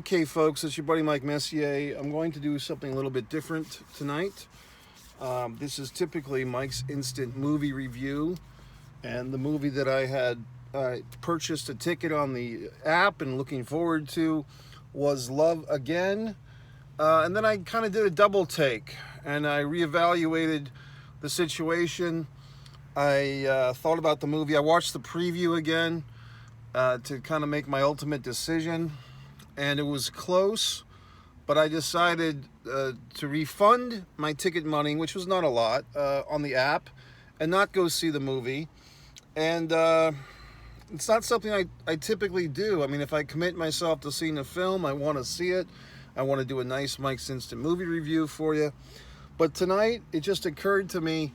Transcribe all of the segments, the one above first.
Okay, folks, it's your buddy Mike Messier. I'm going to do something a little bit different tonight. This is typically Mike's instant movie review, and the movie that I had purchased a ticket on the app and looking forward to was Love Again. And then I kind of did a double take, and I reevaluated the situation. I thought about the movie. I watched the preview again to kind of make my ultimate decision. And it was close, but I decided to refund my ticket money, which was not a lot, on the app, and not go see the movie. And it's not something I typically do. I mean, if I commit myself to seeing a film, I want to see it. I want to do a nice Mike's Instant movie review for you. But tonight, it just occurred to me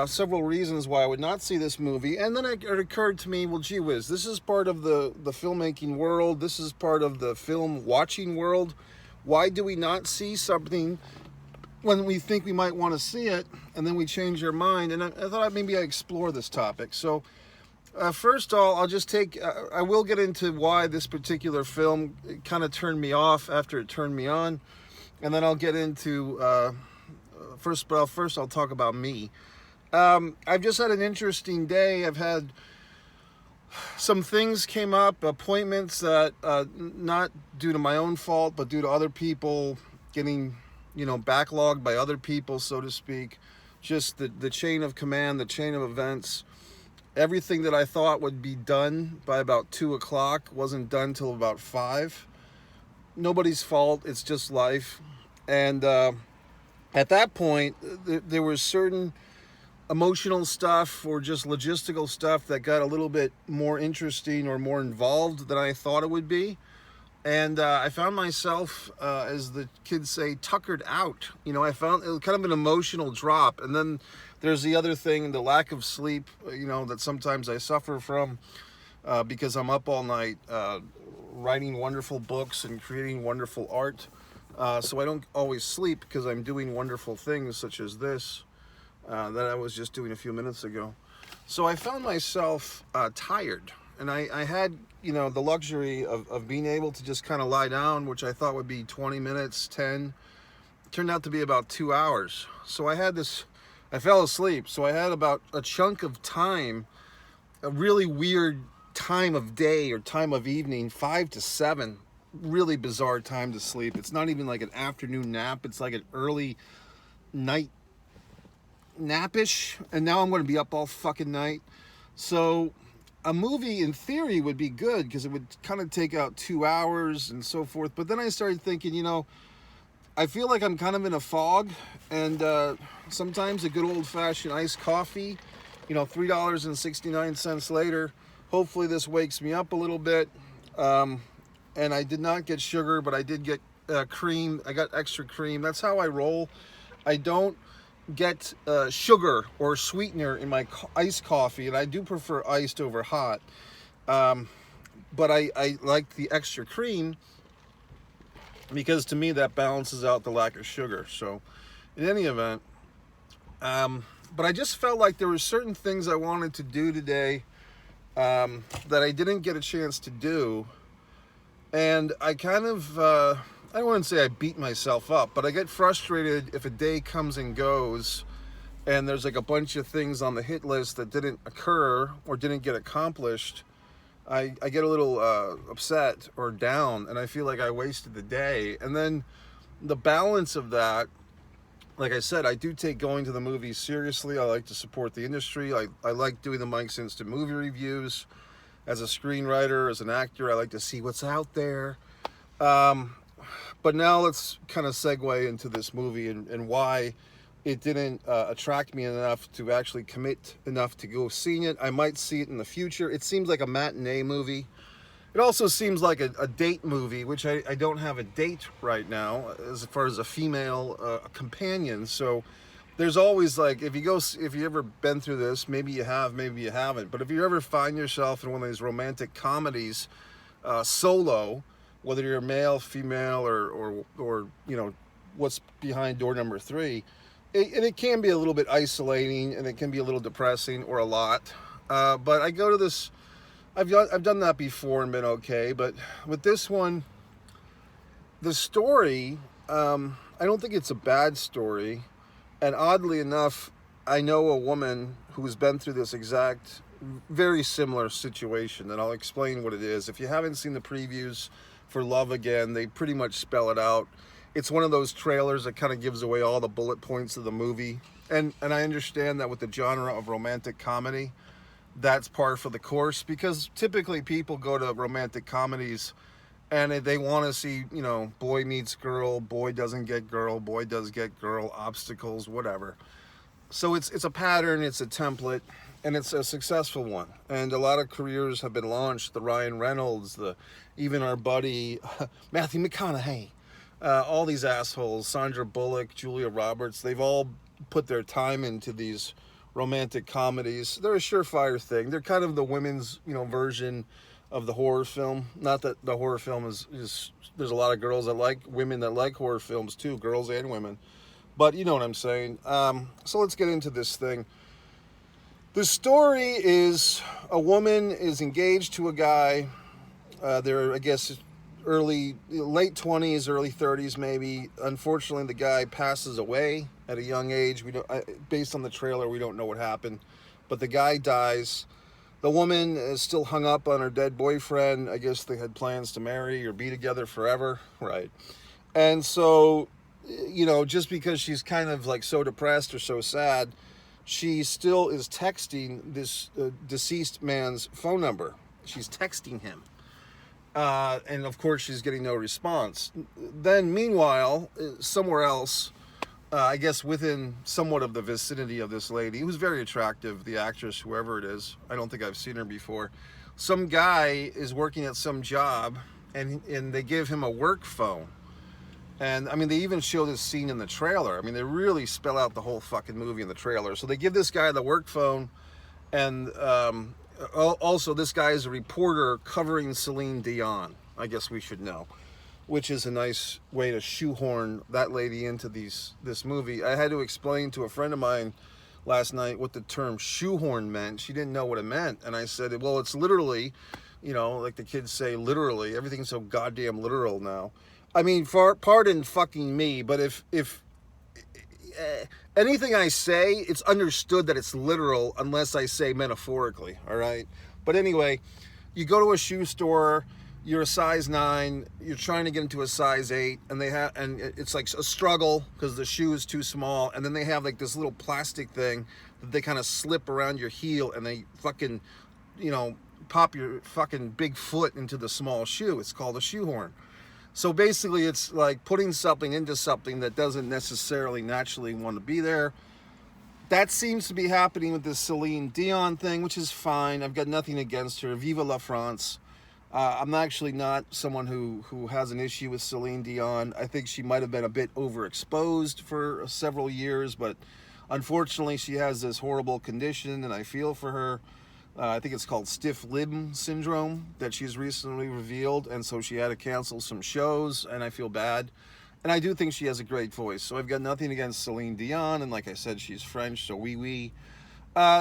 several reasons why I would not see this movie, and then it occurred to me, well, gee whiz, this is part of the filmmaking world, this is part of the film watching world. Why do we not see something when we think we might want to see it, and then we change our mind? And I thought maybe I'd explore this topic. So first of all, I will get into why this particular film kind of turned me off after it turned me on, and then I'll get into first I'll talk about me. I've just had an interesting day. I've had some things came up, appointments that not due to my own fault, but due to other people getting, backlogged by other people, so to speak. Just the chain of command, the chain of events. Everything that I thought would be done by about 2 o'clock wasn't done till about 5. Nobody's fault. It's just life. And at that point, there was certain emotional stuff or just logistical stuff that got a little bit more interesting or more involved than I thought it would be. And I found myself, as the kids say, tuckered out. I found it was kind of an emotional drop. And then there's the other thing, the lack of sleep, that sometimes I suffer from because I'm up all night writing wonderful books and creating wonderful art. So I don't always sleep because I'm doing wonderful things such as this. That I was just doing a few minutes ago. So I found myself tired, and I had the luxury of being able to just kind of lie down, which I thought would be 20 minutes, 10. It turned out to be about 2 hours. So I fell asleep, so I had about a chunk of time, a really weird time of day or time of evening, 5 to 7, really bizarre time to sleep. It's not even like an afternoon nap, it's like an early night napish, and now I'm going to be up all fucking night. So a movie in theory would be good because it would kind of take out 2 hours and so forth. But then I started thinking, I feel like I'm kind of in a fog, and sometimes a good old-fashioned iced coffee, $3.69 later, hopefully this wakes me up a little bit. And I did not get sugar, but I did get cream. I got extra cream. That's how I roll. I don't get sugar or sweetener in my iced coffee, and I do prefer iced over hot, but I like the extra cream because to me that balances out the lack of sugar. So in any event, but I just felt like there were certain things I wanted to do today that I didn't get a chance to do, and I kind of I wouldn't say I beat myself up, but I get frustrated if a day comes and goes and there's like a bunch of things on the hit list that didn't occur or didn't get accomplished. I get a little upset or down, and I feel like I wasted the day. And then the balance of that, like I said, I do take going to the movies seriously. I like to support the industry. I like doing the Mike's Instant movie reviews. As a screenwriter, as an actor, I like to see what's out there. But now let's kind of segue into this movie and why it didn't attract me enough to actually commit enough to go seeing it. I might see it in the future. It seems like a matinee movie. It also seems like a date movie, which I don't have a date right now as far as a female companion. So there's always like, if you ever been through this, maybe you have, maybe you haven't. But if you ever find yourself in one of these romantic comedies solo, whether you're male, female, or what's behind door number 3, it can be a little bit isolating, and it can be a little depressing, or a lot. But I go to this. I've done that before and been okay. But with this one, The story, I don't think it's a bad story. And oddly enough, I know a woman who's been through this exact, very similar situation, and I'll explain what it is. If you haven't seen the previews for Love Again, they pretty much spell it out. It's one of those trailers that kind of gives away all the bullet points of the movie. And I understand that with the genre of romantic comedy, that's par for the course, because typically people go to romantic comedies and they want to see, you know, boy meets girl, boy doesn't get girl, boy does get girl, obstacles, whatever. So it's a pattern, it's a template, and it's a successful one. And a lot of careers have been launched. The Ryan Reynolds, even our buddy Matthew McConaughey, all these assholes, Sandra Bullock, Julia Roberts, they've all put their time into these romantic comedies. They're a surefire thing. They're kind of the women's, you know, version of the horror film. Not that the horror film is there's a lot of girls that like, women that like horror films too, girls and women. But you know what I'm saying. So let's get into this thing. The story is a woman is engaged to a guy. They're, I guess, late 20s, early 30s maybe. Unfortunately, the guy passes away at a young age. Based on the trailer, we don't know what happened. But the guy dies. The woman is still hung up on her dead boyfriend. I guess they had plans to marry or be together forever, right? And so, you know, just because she's kind of like so depressed or so sad, she still is texting this deceased man's phone number. She's texting him. And of course, she's getting no response. Then, meanwhile, somewhere else, I guess within somewhat of the vicinity of this lady, who's very attractive, the actress, whoever it is, I don't think I've seen her before. Some guy is working at some job, and they give him a work phone. And I mean, they even show this scene in the trailer. I mean, they really spell out the whole fucking movie in the trailer. So they give this guy the work phone, and also this guy is a reporter covering Celine Dion. I guess we should know, which is a nice way to shoehorn that lady into this movie. I had to explain to a friend of mine last night what the term shoehorn meant. She didn't know what it meant. And I said, well, it's literally, you know, like the kids say, literally. Everything's so goddamn literal now. I mean, pardon fucking me, but if anything I say, it's understood that it's literal unless I say metaphorically, all right? But anyway, you go to a shoe store, you're a size 9, you're trying to get into a size 8, and it's like a struggle because the shoe is too small, and then they have like this little plastic thing that they kind of slip around your heel, and they fucking, you know, pop your fucking big foot into the small shoe. It's called a shoehorn. So basically, it's like putting something into something that doesn't necessarily naturally want to be there. That seems to be happening with this Celine Dion thing, which is fine. I've got nothing against her. Vive la France. I'm actually not someone who has an issue with Celine Dion. I think she might have been a bit overexposed for several years, but unfortunately, she has this horrible condition, and I feel for her. I think it's called stiff limb syndrome that she's recently revealed, and so she had to cancel some shows, and I feel bad. And I do think she has a great voice, so I've got nothing against Celine Dion, and like I said, she's French, so oui.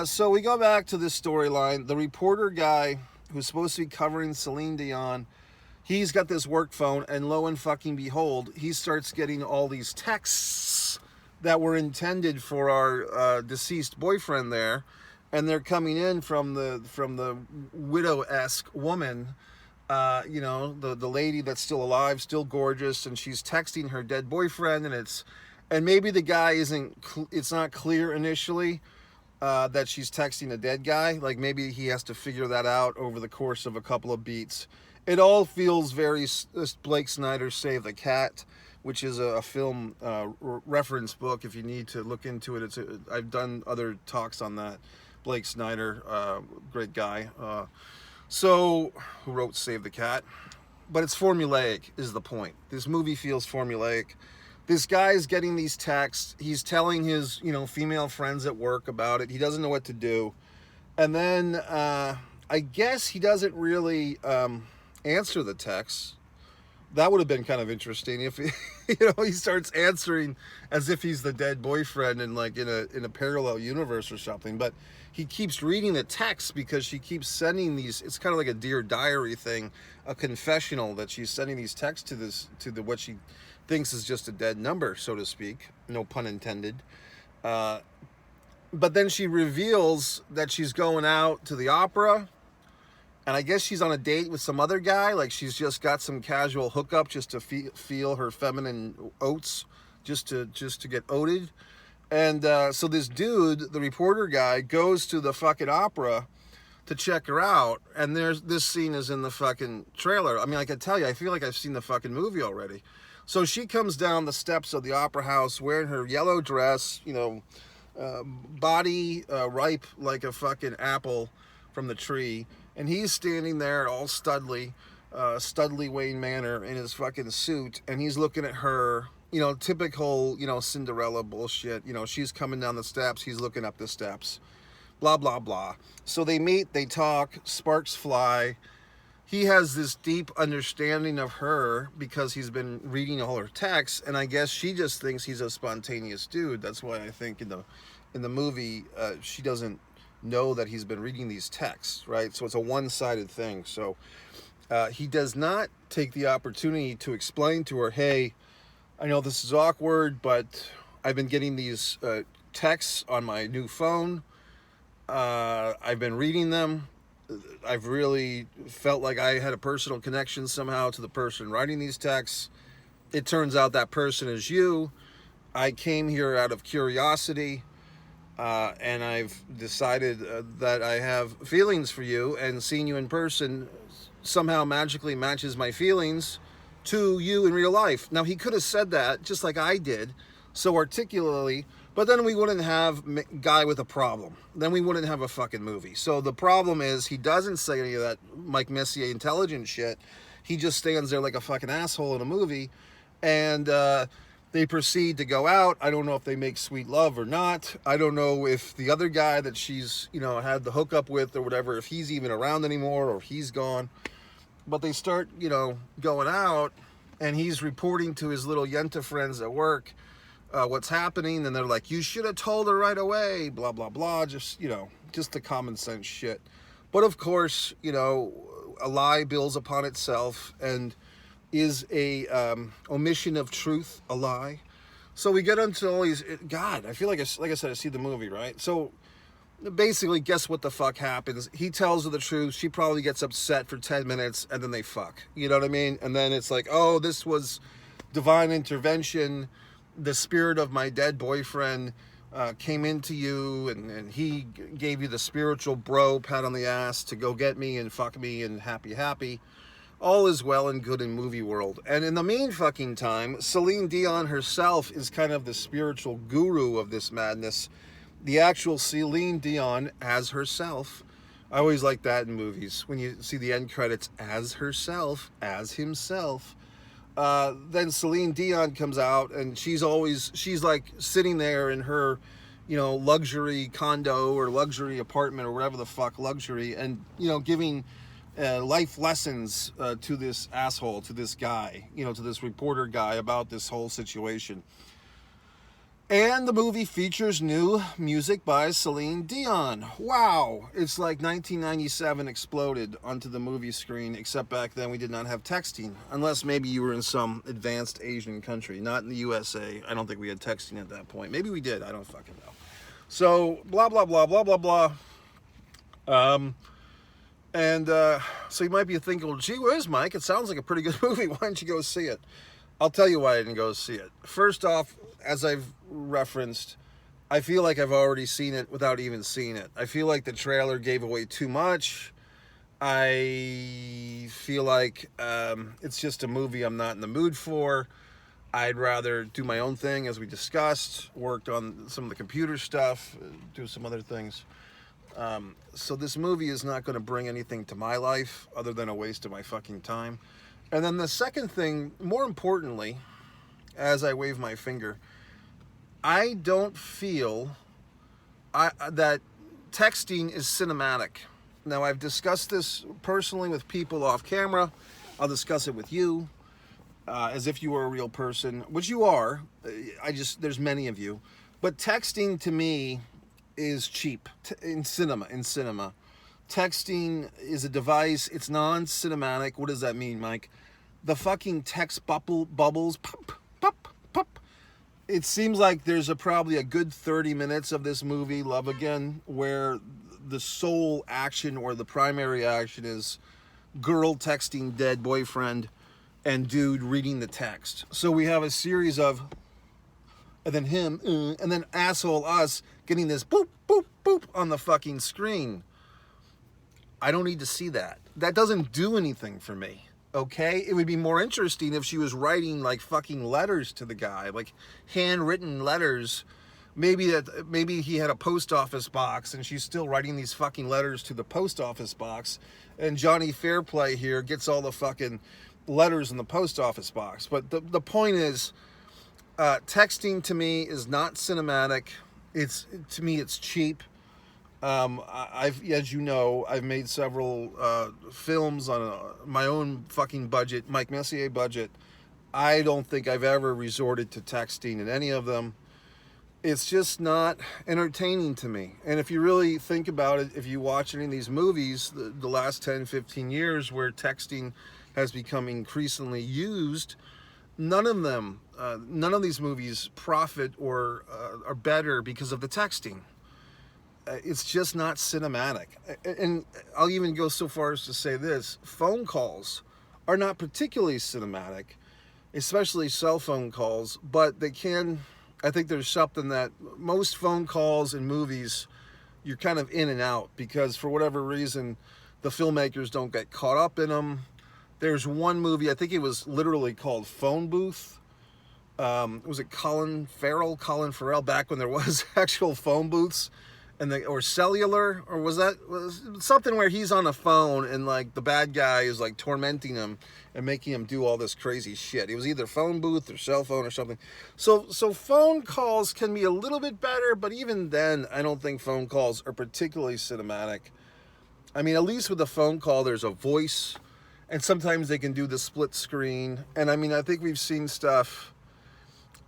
So we go back to this storyline. The reporter guy who's supposed to be covering Celine Dion, he's got this work phone, and lo and fucking behold, he starts getting all these texts that were intended for our deceased boyfriend there. And they're coming in from the widow-esque woman, you know, the lady that's still alive, still gorgeous, and she's texting her dead boyfriend, and maybe the guy it's not clear initially that she's texting a dead guy. Like maybe he has to figure that out over the course of a couple of beats. It all feels very Blake Snyder's Save the Cat, which is a film reference book. If you need to look into it, I've done other talks on that. Blake Snyder, great guy, who wrote Save the Cat. But it's formulaic is the point. This movie feels formulaic. This guy's getting these texts. He's telling his, you know, female friends at work about it. He doesn't know what to do. And then I guess he doesn't really answer the texts. That would have been kind of interesting if he starts answering as if he's the dead boyfriend and like in a parallel universe or something. But he keeps reading the text because she keeps sending these. It's kind of like a Dear Diary thing, a confessional that she's sending these texts to the what she thinks is just a dead number, so to speak. No pun intended. But then she reveals that she's going out to the opera, and I guess she's on a date with some other guy. Like she's just got some casual hookup just to feel her feminine oats, just to get oated. And so this dude, the reporter guy, goes to the fucking opera to check her out. And this scene is in the fucking trailer. I mean, I can tell you, I feel like I've seen the fucking movie already. So she comes down the steps of the opera house wearing her yellow dress, you know, body ripe like a fucking apple from the tree. And he's standing there all studly Wayne Manor in his fucking suit. And he's looking at her. You know, typical, you know, Cinderella bullshit. You know, she's coming down the steps, he's looking up the steps. Blah, blah, blah. So they meet, they talk, sparks fly. He has this deep understanding of her because he's been reading all her texts, and I guess she just thinks he's a spontaneous dude. That's why I think in the movie, she doesn't know that he's been reading these texts, right? So it's a one-sided thing. So he does not take the opportunity to explain to her, hey, I know this is awkward, but I've been getting these texts on my new phone. I've been reading them. I've really felt like I had a personal connection somehow to the person writing these texts. It turns out that person is you. I came here out of curiosity, and I've decided that I have feelings for you, and seeing you in person somehow magically matches my feelings to you in real life. Now, he could have said that just like I did, so articulately, but then we wouldn't have guy with a problem. Then we wouldn't have a fucking movie. So the problem is he doesn't say any of that Mike Messier intelligent shit. He just stands there like a fucking asshole in a movie, and they proceed to go out. I don't know if they make sweet love or not. I don't know if the other guy that she's, you know, had the hookup with or whatever, if he's even around anymore or if he's gone. But they start, you know, going out, and he's reporting to his little Yenta friends at work what's happening, and they're like, you should have told her right away, blah, blah, blah, just, you know, just the common sense shit. But of course, you know, a lie builds upon itself, and is a omission of truth a lie? So we get into all these, God, I feel like I said, I see the movie, right? So basically, guess what the fuck happens? He tells her the truth. She probably gets upset for 10 minutes, and then they fuck. You know what I mean? And then it's like, oh, this was divine intervention. The spirit of my dead boyfriend came into you, and he gave you the spiritual bro pat on the ass to go get me and fuck me and happy. All is well and good in movie world. And in the mean fucking time, Celine Dion herself is kind of the spiritual guru of this madness. The actual Celine Dion as herself. I always like that in movies. When you see the end credits, as herself, as himself. Then Celine Dion comes out, and she's like sitting there in her, you know, luxury condo or luxury apartment or whatever the fuck luxury, and, you know, giving life lessons to this asshole, to this guy, you know, to this reporter guy about this whole situation. And the movie features new music by Celine Dion. Wow. It's like 1997 exploded onto the movie screen, except back then we did not have texting. Unless maybe you were in some advanced Asian country. Not in the USA. I don't think we had texting at that point. Maybe we did. I don't fucking know. So, blah, blah, blah, blah, blah, blah. So you might be thinking, well, gee whiz, Mike, it sounds like a pretty good movie. Why don't you go see it? I'll tell you why I didn't go see it. First off, as I've referenced, I feel like I've already seen it without even seeing it. I feel like the trailer gave away too much. I feel like it's just a movie I'm not in the mood for. I'd rather do my own thing, as we discussed, worked on some of the computer stuff, do some other things. So this movie is not going to bring anything to my life other than a waste of my fucking time. And then the second thing, more importantly, as I wave my finger, I don't feel that texting is cinematic. Now, I've discussed this personally with people off camera. I'll discuss it with you as if you were a real person, which you are. There's many of you. But texting to me is cheap in cinema. Texting is a device. It's non-cinematic. What does that mean, Mike? The fucking text bubbles, pop, pop, pop. It seems like there's probably a good 30 minutes of this movie, Love Again, where the sole action or the primary action is girl texting dead boyfriend and dude reading the text. So we have a series of, and then him, and then asshole us getting this boop, boop, boop on the fucking screen. I don't need to see that. That doesn't do anything for me, okay? It would be more interesting if she was writing like fucking letters to the guy, like handwritten letters. Maybe he had a post office box and she's still writing these fucking letters to the post office box, and Johnny Fairplay here gets all the fucking letters in the post office box. But the point is, texting to me is not cinematic. To me it's cheap. As you know, I've made several films on my own fucking budget, Mike Messier budget. I don't think I've ever resorted to texting in any of them. It's just not entertaining to me. And if you really think about it, if you watch any of these movies, the last 10, 15 years where texting has become increasingly used, none of these movies profit or are better because of the texting. It's just not cinematic. And I'll even go so far as to say this: phone calls are not particularly cinematic, especially cell phone calls, but they can. I think there's something that most phone calls in movies, you're kind of in and out because for whatever reason, the filmmakers don't get caught up in them. There's one movie, I think it was literally called Phone Booth. Was it Colin Farrell, back when there was actual phone booths? Or cellular, or was something where he's on the phone and like the bad guy is like tormenting him and making him do all this crazy shit. It was either phone booth or cell phone or something. So phone calls can be a little bit better, but even then, I don't think phone calls are particularly cinematic. I mean, at least with a phone call, there's a voice, and sometimes they can do the split screen. And I mean, I think we've seen stuff.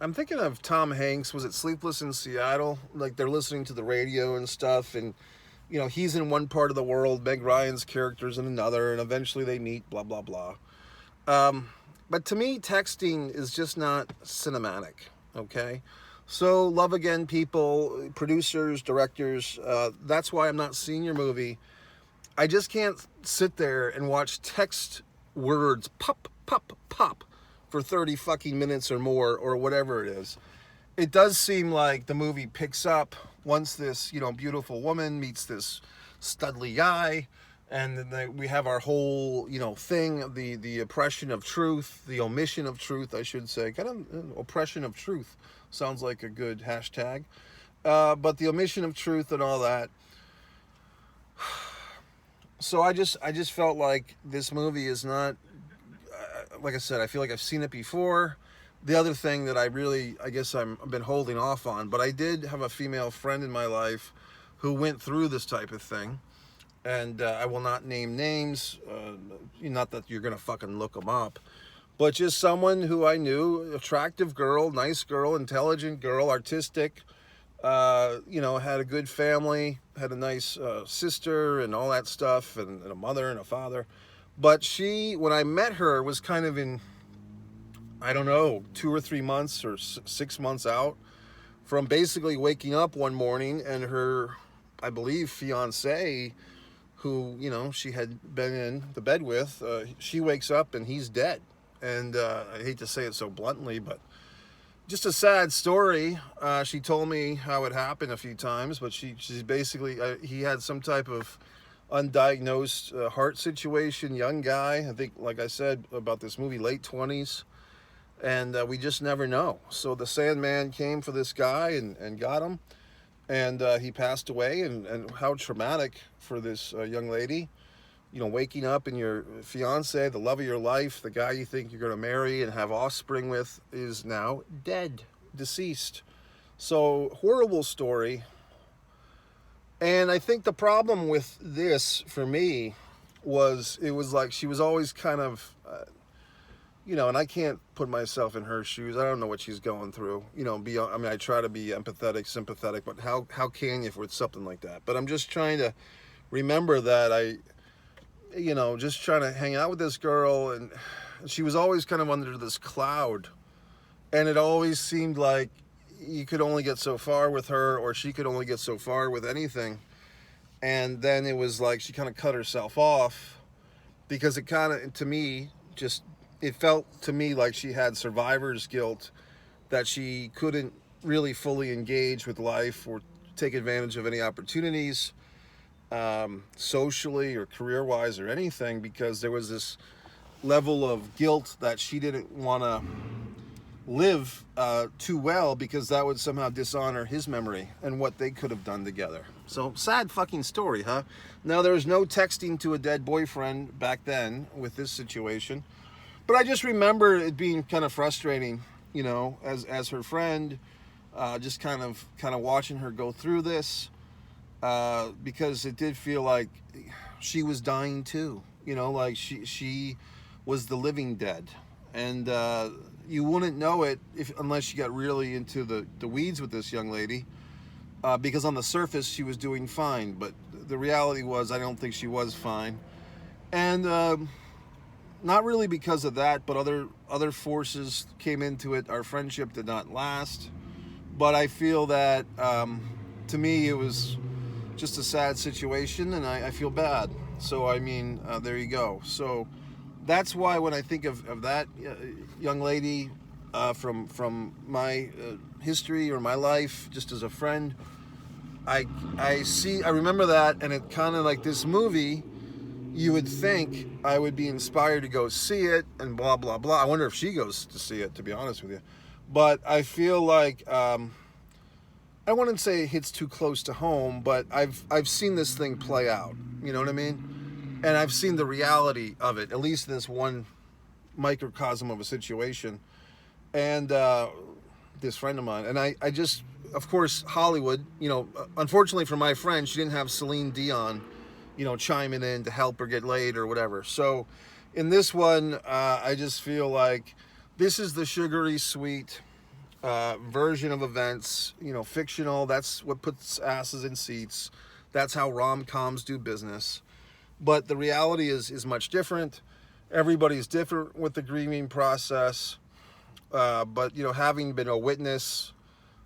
I'm thinking of Tom Hanks. Was it Sleepless in Seattle? Like they're listening to the radio and stuff, and you know he's in one part of the world, Meg Ryan's character's in another, and eventually they meet. Blah blah blah. But to me, texting is just not cinematic. Okay, so Love Again, people, producers, directors. That's why I'm not seeing your movie. I just can't sit there and watch text words pop pop pop for 30 fucking minutes or more, or whatever it is. It does seem like the movie picks up once this, beautiful woman meets this studly guy, and then we have our whole, thing, the oppression of truth, the omission of truth, I should say. Kind of oppression of truth sounds like a good hashtag. But the omission of truth and all that. So I just felt like this movie is not, like I said, I feel like I've seen it before. The other thing that I've been holding off on, but I did have a female friend in my life who went through this type of thing, and I will not name names, not that you're gonna fucking look them up, but just someone who I knew, attractive girl, nice girl, intelligent girl, artistic, had a good family, had a nice sister and all that stuff, and a mother and a father. But she, when I met her, was kind of in, I don't know, 2 or 3 months or 6 months out from basically waking up one morning and her, I believe, fiance, who, she had been in the bed with, she wakes up and he's dead. And I hate to say it so bluntly, but just a sad story. She told me how it happened a few times, but she's basically, he had some type of undiagnosed heart situation, young guy, I think, like I said about this movie, late 20s, and we just never know. So the Sandman came for this guy and got him, and he passed away, and how traumatic for this young lady, waking up and your fiance, the love of your life, the guy you think you're going to marry and have offspring with, is now dead, deceased. So horrible story. And I think the problem with this, for me, was it was like she was always kind of you know, and I can't put myself in her shoes. I don't know what she's going through. You know, I mean, I try to be empathetic, sympathetic, but how can you with something like that? But I'm just trying to remember that you know, just trying to hang out with this girl, and she was always kind of under this cloud, and it always seemed like you could only get so far with her, or she could only get so far with anything. And then it was like she kind of cut herself off, because it kind of, to me, just, it felt to me like she had survivor's guilt, that she couldn't really fully engage with life or take advantage of any opportunities, socially or career-wise or anything, because there was this level of guilt that she didn't want to live too well, because that would somehow dishonor his memory and what they could have done together. So, sad fucking story, huh? Now, there was no texting to a dead boyfriend back then with this situation, but I just remember it being kind of frustrating, you know, as her friend, just kind of watching her go through this, because it did feel like she was dying too, you know, like she was the living dead. And you wouldn't know it unless you got really into the weeds with this young lady, because on the surface she was doing fine, but the reality was I don't think she was fine. And not really because of that, but other forces came into it. Our friendship did not last, but I feel that to me it was just a sad situation, and I feel bad. So I mean, there you go. So that's why when I think of that young lady from my history or my life, just as a friend, I remember that, and it kind of like this movie. You would think I would be inspired to go see it and blah blah blah. I wonder if she goes to see it, to be honest with you. But I feel like I wouldn't say it hits too close to home, but I've seen this thing play out. You know what I mean? And I've seen the reality of it, at least in this one microcosm of a situation. And this friend of mine, and I just, of course, Hollywood, you know, unfortunately for my friend, she didn't have Celine Dion, you know, chiming in to help her get laid or whatever. So in this one, I just feel like this is the sugary sweet version of events, you know, fictional. That's what puts asses in seats. That's how rom-coms do business. But the reality is much different. Everybody's different with the grieving process. But, you know, having been a witness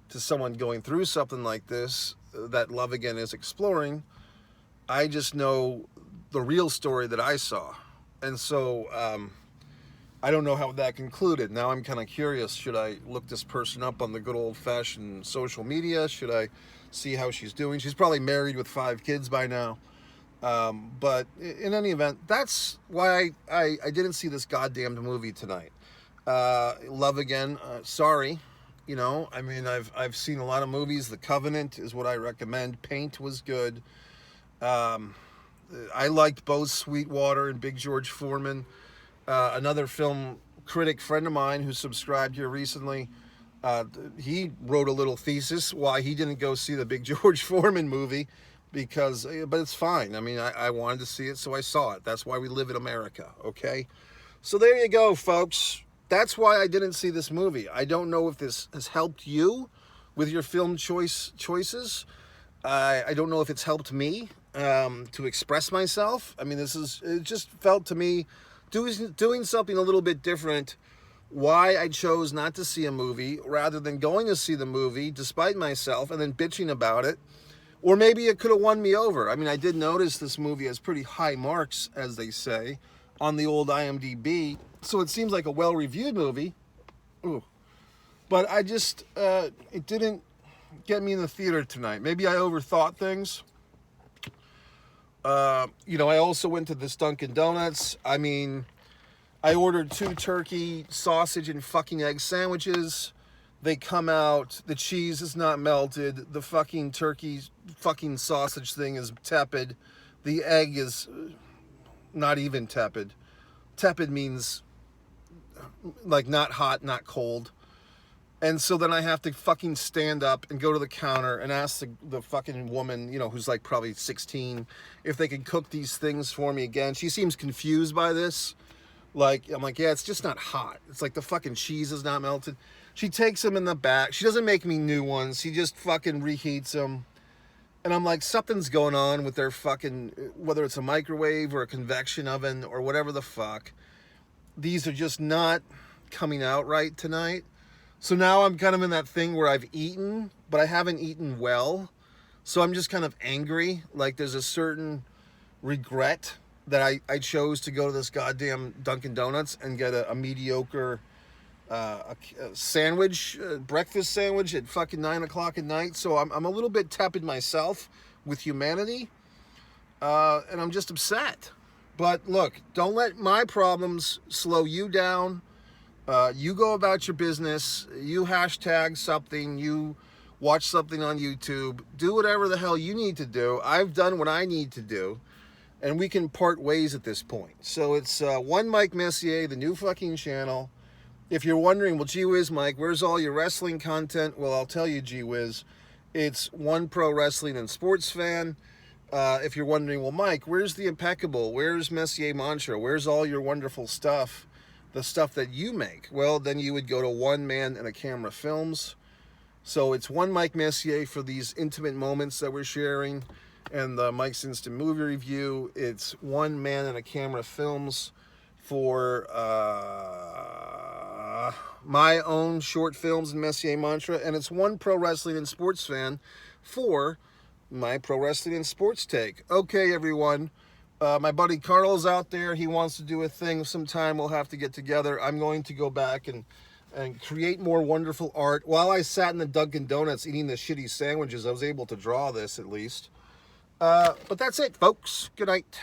to someone going through something like this, that Love Again is exploring, I just know the real story that I saw. And so I don't know how that concluded. Now I'm kind of curious. Should I look this person up on the good old-fashioned social media? Should I see how she's doing? She's probably married with 5 kids by now. But in any event, that's why I didn't see this goddamned movie tonight. Love Again, sorry. You know, I mean, I've seen a lot of movies. The Covenant is what I recommend. Paint was good. I liked both Sweetwater and Big George Foreman. Another film critic friend of mine who subscribed here recently, he wrote a little thesis why he didn't go see the Big George Foreman movie, because, but it's fine. I mean, I wanted to see it, so I saw it. That's why we live in America, okay? So there you go, folks. That's why I didn't see this movie. I don't know if this has helped you with your film choices. I don't know if it's helped me to express myself. I mean, it just felt to me doing something a little bit different, why I chose not to see a movie rather than going to see the movie despite myself and then bitching about it. Or maybe it could have won me over. I mean, I did notice this movie has pretty high marks, as they say, on the old IMDb. So it seems like a well-reviewed movie. Ooh. But I just, it didn't get me in the theater tonight. Maybe I overthought things. You know, I also went to this Dunkin' Donuts. I mean, I ordered 2 turkey, sausage, and fucking egg sandwiches. They come out, the cheese is not melted, the fucking turkey, fucking sausage thing is tepid. The egg is not even tepid. Tepid means like not hot, not cold. And so then I have to fucking stand up and go to the counter and ask the fucking woman, you know, who's like probably 16, if they could cook these things for me again. She seems confused by this, Like, I'm like, yeah, it's just not hot. It's like the fucking cheese is not melted. She takes them in the back. She doesn't make me new ones. She just fucking reheats them. And I'm like, something's going on with their fucking, whether it's a microwave or a convection oven or whatever the fuck. These are just not coming out right tonight. So now I'm kind of in that thing where I've eaten, but I haven't eaten well. So I'm just kind of angry. Like there's a certain regret that I chose to go to this goddamn Dunkin' Donuts and get a mediocre a sandwich, breakfast sandwich at fucking 9 o'clock at night. So I'm a little bit tepid myself with humanity. And I'm just upset. But look, don't let my problems slow you down. You go about your business. You hashtag something. You watch something on YouTube. Do whatever the hell you need to do. I've done what I need to do. And we can part ways at this point. So it's one Mike Messier, the new fucking channel. If you're wondering, well, gee whiz, Mike, where's all your wrestling content? Well, I'll tell you, gee whiz, it's one pro wrestling and sports fan. If you're wondering, well, Mike, where's the impeccable? Where's Messier Mantra? Where's all your wonderful stuff? The stuff that you make? Well, then you would go to One Man and a Camera Films. So it's one Mike Messier for these intimate moments that we're sharing. And the Mike's Instant Movie Review, it's One Man and a Camera Films for my own short films and Messier Mantra, and it's one pro wrestling and sports fan for my pro wrestling and sports take. Okay, everyone, my buddy Carl's out there. He wants to do a thing sometime. We'll have to get together. I'm going to go back and create more wonderful art. While I sat in the Dunkin' Donuts eating the shitty sandwiches, I was able to draw this at least. But that's it, folks. Good night.